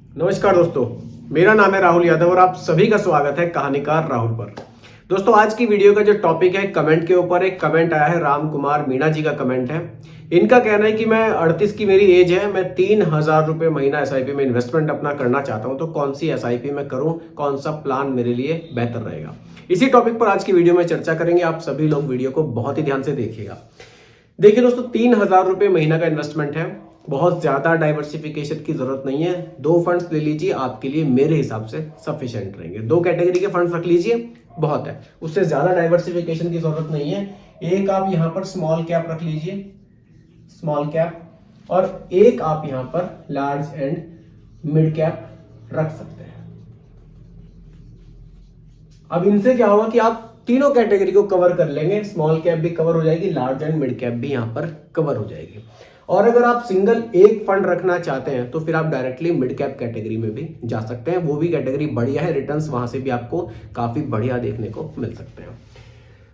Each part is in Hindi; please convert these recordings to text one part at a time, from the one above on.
नमस्कार दोस्तों, मेरा नाम है राहुल यादव और आप सभी का स्वागत है कहानीकार राहुल पर। दोस्तों, आज की वीडियो का जो टॉपिक है कमेंट के ऊपर, एक कमेंट आया है, राम कुमार मीणा जी का कमेंट है। इनका कहना है कि मैं 38 की मेरी एज है, मैं 3,000 रुपये महीना एसआईपी में इन्वेस्टमेंट अपना करना चाहता हूं, तो कौन सी एसआईपी में करूं, कौन सा प्लान मेरे लिए बेहतर रहेगा। इसी टॉपिक पर आज की वीडियो में चर्चा करेंगे। आप सभी लोग वीडियो को बहुत ही ध्यान से देखिएगा। देखिए दोस्तों, 3,000 रुपये महीना का इन्वेस्टमेंट है, बहुत ज्यादा डाइवर्सिफिकेशन की जरूरत नहीं है। 2 फंड्स ले लीजिए, आपके लिए मेरे हिसाब से सफिशिएंट रहेंगे। 2 कैटेगरी के फंड्स रख लीजिए, बहुत है, उससे ज्यादा डाइवर्सिफिकेशन की जरूरत नहीं है। एक आप यहां पर स्मॉल कैप रख लीजिए, स्मॉल कैप, और एक आप यहां पर लार्ज एंड मिड कैप रख सकते हैं। अब इनसे क्या होगा कि आप तीनों कैटेगरी को कवर कर लेंगे, स्मॉल कैप भी कवर हो जाएगी, लार्ज एंड मिड कैप भी यहां पर कवर हो जाएगी। और अगर आप सिंगल एक फंड रखना चाहते हैं तो फिर आप डायरेक्टली मिड कैप कैटेगरी में भी जा सकते हैं। वो भी कैटेगरी बढ़िया है, रिटर्न्स वहां से भी आपको काफी बढ़िया देखने को मिल सकते हैं।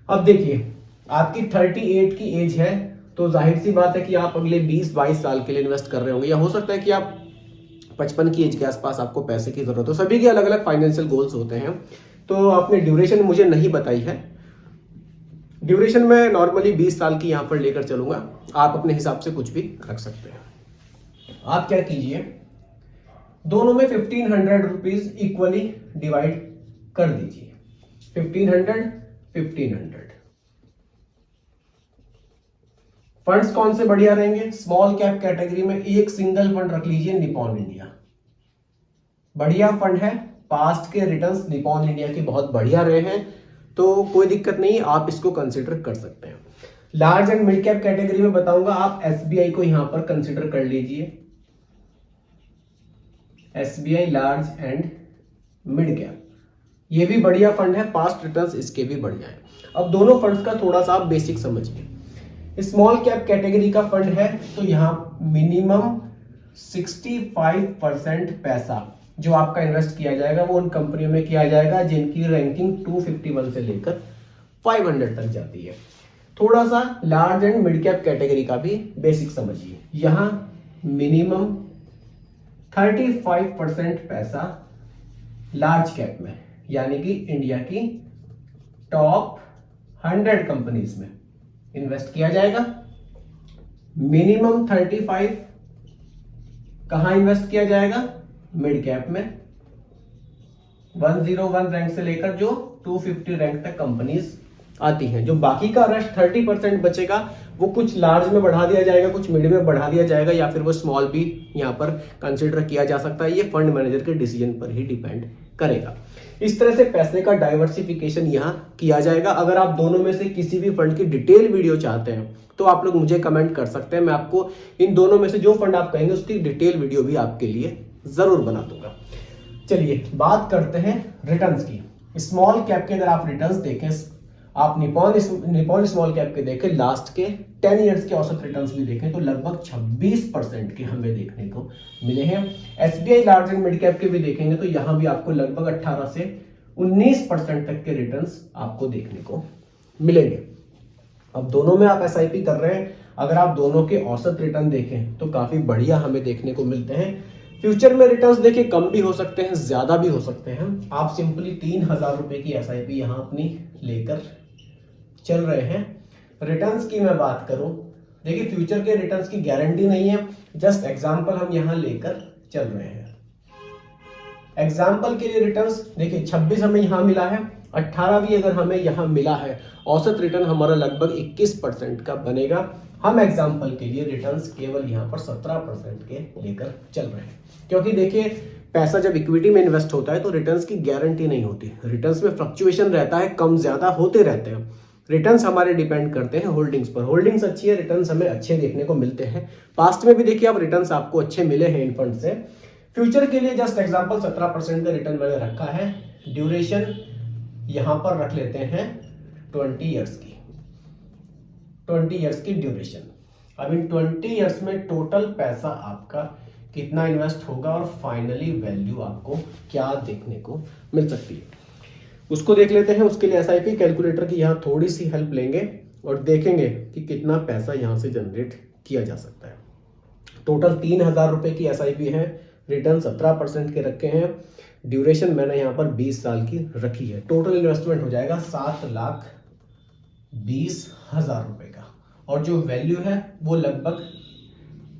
अब देखिए, आपकी 38 की एज है, तो जाहिर सी बात है कि आप अगले 20-22 साल के लिए इन्वेस्ट कर रहे होंगे, या हो सकता है कि आप 55 की एज के आसपास आपको पैसे की जरूरत हो। सभी के अलग अलग फाइनेंशियल गोल्स होते हैं। तो आपने ड्यूरेशन मुझे नहीं बताई है। ड्यूरेशन में नॉर्मली 20 साल की यहां पर लेकर चलूंगा, आप अपने हिसाब से कुछ भी रख सकते हैं। आप क्या कीजिए, दोनों में 1500 रुपीज इक्वली डिवाइड कर दीजिए। 1500 फंड्स कौन से बढ़िया रहेंगे? स्मॉल कैप कैटेगरी में एक सिंगल फंड रख लीजिए, निपॉन इंडिया। बढ़िया फंड है, पास्ट के रिटर्न्स निपॉन इंडिया के बहुत बढ़िया रहे हैं, तो कोई दिक्कत नहीं, आप इसको कंसिडर कर सकते हैं। Large and mid cap category में बताऊंगा, आप एसबीआई को यहां पर कंसिडर कर लीजिए। SBI large and mid cap, ये भी बढ़िया फंड है, पास्ट रिटर्न्स इसके भी बढ़िया है। अब दोनों फंड्स का थोड़ा सा आप बेसिक समझिए। स्मॉल कैप कैटेगरी का फंड है, तो यहां मिनिमम 65% पैसा जो आपका इन्वेस्ट किया जाएगा वो उन कंपनियों में किया जाएगा जिनकी रैंकिंग 251 से लेकर 500 तक जाती है। थोड़ा सा large and mid cap category का भी बेसिक समझिए। यहां मिनिमम 35% पैसा लार्ज कैप में, यानी कि इंडिया की टॉप 100 कंपनीज में इन्वेस्ट किया जाएगा। मिनिमम 35 कहां इन्वेस्ट किया जाएगा? मिड कैप में। 101 रैंक से लेकर जो 250 रैंक तक कंपनीज आती हैं। जो बाकी का रश 30% बचेगा वो कुछ लार्ज में बढ़ा दिया जाएगा, कुछ मिड में बढ़ा दिया जाएगा, या फिर वो स्मॉल भी यहां पर कंसिडर किया जा सकता है। ये फंड मैनेजर के डिसीजन पर ही डिपेंड करेगा। इस तरह से पैसे का डाइवर्सिफिकेशन यहां किया जाएगा। अगर आप दोनों में से किसी भी फंड की डिटेल वीडियो चाहते हैं तो आप लोग मुझे कमेंट कर सकते हैं, मैं आपको इन दोनों में से जो फंड आप कहेंगे उसकी डिटेल वीडियो भी आपके लिए जरूर बना दूंगा। चलिए बात करते हैं रिटर्न्स की। स्मॉल कैप के अगर आप रिटर्न्स देखें, आप निपॉन स्मॉल कैप के देखें, लास्ट के 10 इयर्स के औसत रिटर्न्स भी देखें तो लगभग 26% के हमें देखने को मिले हैं। SBI large and mid cap के भी देखेंगे तो यहां भी आपको लगभग 18 से 19% तक के रिटर्न्स आपको देखने को मिलेंगे। अब दोनों में आप एसआईपी कर रहे हैं, अगर आप दोनों के औसत रिटर्न देखें तो काफी बढ़िया हमें देखने को मिलते हैं। फ्यूचर में रिटर्न्स देखिए कम भी हो सकते हैं, ज्यादा भी हो सकते हैं। आप सिंपली 3,000 रुपए की एसआईपी यहां अपनी लेकर चल रहे हैं। रिटर्न्स की मैं बात करूं, देखिए फ्यूचर के रिटर्न्स की गारंटी नहीं है, जस्ट एग्जांपल हम यहां लेकर चल रहे हैं। एग्जांपल के लिए रिटर्न्स देखिए 26 हमें यहां मिला है, 18 भी अगर हमें यहां मिला है, औसत रिटर्न हमारा लगभग 21% का बनेगा। हम एग्जांपल के लिए रिटर्न्स केवल यहां पर 17% के लेकर चल रहे हैं, क्योंकि देखिए पैसा जब इक्विटी में इन्वेस्ट होता है तो रिटर्न्स की गारंटी नहीं होती। रिटर्न्स में फ्लक्चुएशन रहता है, कम ज्यादा होते रहते हैं। रिटर्न्स हमारे डिपेंड करते हैं होल्डिंग्स पर। होल्डिंग्स अच्छी है, रिटर्न्स हमें अच्छे देखने को मिलते हैं। पास्ट में भी देखिए आप रिटर्न्स आपको अच्छे मिले हैं इन फंड से। फ्यूचर के लिए जस्ट एग्जांपल 17% का रिटर्न मैंने रखा है। ड्यूरेशन यहां पर रख लेते हैं 20 इयर्स की, 20 इयर्स की ड्यूरेशन। अब इन 20 इयर्स में टोटल पैसा आपका कितना इन्वेस्ट होगा और फाइनली वैल्यू आपको क्या देखने को मिल सकती है उसको देख लेते हैं। उसके लिए एसआईपी कैलकुलेटर की यहाँ थोड़ी सी हेल्प लेंगे और देखेंगे कि कितना पैसा यहाँ से जनरेट किया जा सकता है। टोटल 3,000 रुपए की एसआईपी है, रिटर्न 17% के रखे हैं। ड्यूरेशन मैंने यहाँ पर 20 साल की रखी है। टोटल इन्वेस्टमेंट हो जाएगा 7,20,000 रुपए का, और जो वैल्यू है वो लगभग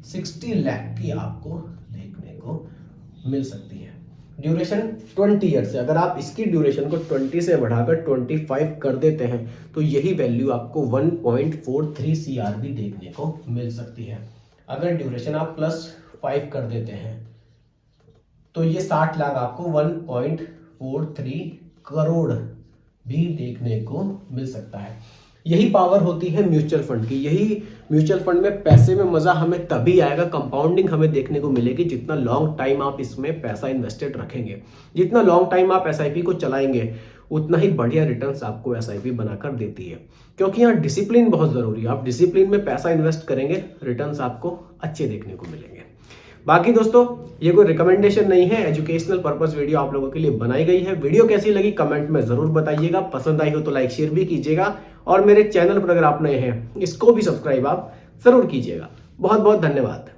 60 लाख की आपको देखने को मिल सकती है। ड्यूरेशन 20 ईयर से, अगर आप इसकी ड्यूरेशन को 20 से बढ़ाकर 25 कर देते हैं तो यही वैल्यू आपको 1.43 CRB देखने को मिल सकती है। अगर ड्यूरेशन आप +5 कर देते हैं तो ये 60 लाख आपको 1.43 करोड़ भी देखने को मिल सकता है। यही पावर होती है म्यूचुअल फंड की। यही म्यूचुअल फंड में पैसे में मजा हमें तभी आएगा, कंपाउंडिंग हमें देखने को मिलेगी जितना लॉन्ग टाइम आप इसमें पैसा इन्वेस्टेड रखेंगे। जितना लॉन्ग टाइम आप SIP को चलाएंगे उतना ही बढ़िया रिटर्न्स आपको SIP बनाकर देती है, क्योंकि यहाँ डिसिप्लिन बहुत जरूरी है। आप डिसिप्लिन में पैसा इन्वेस्ट करेंगे, रिटर्न्स आपको अच्छे देखने को मिलेंगे। बाकी दोस्तों ये कोई रिकमेंडेशन नहीं है, एजुकेशनल पर्पस वीडियो आप लोगों के लिए बनाई गई है। वीडियो कैसी लगी कमेंट में जरूर बताइएगा, पसंद आई हो तो लाइक शेयर भी कीजिएगा, और मेरे चैनल पर अगर आप नए हैं इसको भी सब्सक्राइब आप जरूर कीजिएगा। बहुत बहुत धन्यवाद।